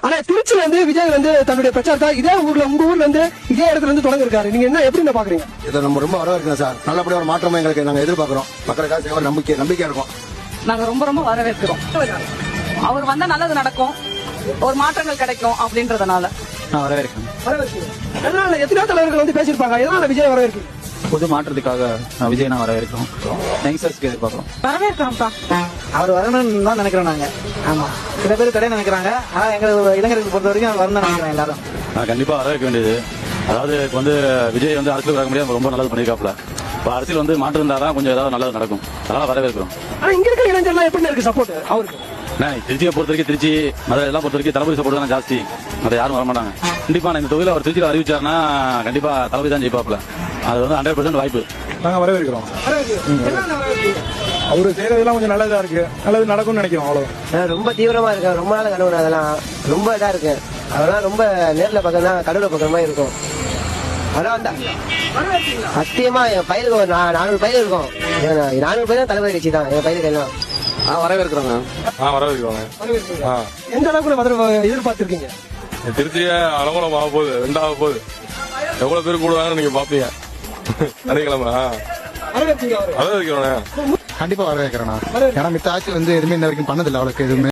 ஆனா திருச்சியில இருந்து விஜய் வந்து தன்னுடைய பிரச்சாரத்தை இதே ஊர்ல உங்க ஊர்ல இருந்து இதே இடத்துல இருந்து தொடங்க இருக்காரு. நீங்க என்ன எப்படி பாக்குறீங்க? இதை நம்ம ரொம்ப வரவேற்கிறோம் சார். நல்லபடியா ஒரு மாற்றமா எங்களுக்கு நாங்க எதிர்பார்க்கிறோம். மக்களுக்காக செய்ய நம்பிக்கையா இருக்கும். நாங்க ரொம்ப ரொம்ப வரவேற்கிறோம். அவர் வந்தா நல்லது நடக்கும், ஒரு மாற்றங்கள் கிடைக்கும் அப்படின்றதுனால நான் வரவேற்கிறேன். எத்தனை தலைவர்கள் வந்து பேசியிருப்பாங்க, எதனால விஜய் வரவேற்கிறேன்? புது மாற்றத்துக்காக விஜய் நான் வரவேற்கிறோம். யங்ஸ்டர்ஸ்க்கு எதிர்பார்க்கிறோம். வரவேற்கிறோம்ப்பா. அவர் வரணும்னு தான் நினைக்கிறோம் நாங்க. ஆமா, சில பேர் தடை நினைக்கிறாங்க. ஆனா எங்களுக்கு இளைஞர்களுக்கு பொறுத்த வரைக்கும் வரணும்னு நினைக்கிறோம் எல்லாரும். கண்டிப்பா வரவேற்க வேண்டியது. அதாவது வந்து விஜய் வந்து அரசியல் வர முடியாது, ரொம்ப நல்லது பண்ணிருக்காப்ல. இப்ப அரசியல் வந்து மாற்றம் இருந்தாதான் கொஞ்சம் ஏதாவது நல்லது நடக்கும். அதனால வரவேற்கிறோம். ஆனா இங்க இருக்க இளைஞர்லாம் எப்படி இருக்கு சப்போர்ட் அவருக்கு? திருச்சியை பொறுத்த வரைக்கும் திருச்சி மதுரை எல்லாம் பொறுத்த வரைக்கும் தளபதி சப்போர்ட் தான் ஜாஸ்தி. அதை யாரும் வரமாட்டாங்க. கண்டிப்பா இந்த தொகுதியில் அவர் திருச்சியில் அறிவிச்சாருன்னா கண்டிப்பா தளபதி தான் ஜெயிப்பாப்ல. அது வந்து 100% வாய்ப்பு. நாங்க வரவேற்கிறோம். அவரு செய்யறதெல்லாம் கொஞ்சம் நல்லதா இருக்கு, நல்லது நடக்கும்னு நினைக்கிறோம். அவ்வளவு ரொம்ப தீவிரமா இருக்கு. ரொம்ப நாள் கனவு அதெல்லாம் ரொம்ப இதா இருக்கு. அதெல்லாம் ரொம்ப நேர்ல பக்கம் கடவுளை பக்கம் மாதிரி இருக்கும். அதான் சத்தியமா என் பயிருக்கு ஒரு 400 பயிர் இருக்கும். 400 பயிர் தான் தளபதி கட்சி தான் என் பயிருக்கு எல்லாம். வரவேற்கிறோங்க. வரவேற்கிறோங்க. எந்த அளவுக்கு மதுரை எதிர்பார்த்திருக்கீங்க? திருச்சிய அலங்கோலம் ஆக போகுது, 2 ஆக போகுது. எவ்வளவு பேர் கூடுவாங்கன்னு நீங்க பாப்பீங்க. சனிக்கிழமை வரவேற்கிறோம். கண்டிப்பா வரவேற்கிறேன். ஏன்னா மித்த ஆட்சி வந்து எதுவுமே இந்த வரைக்கும் பண்ணதில்லை அவளுக்கு எதுவுமே.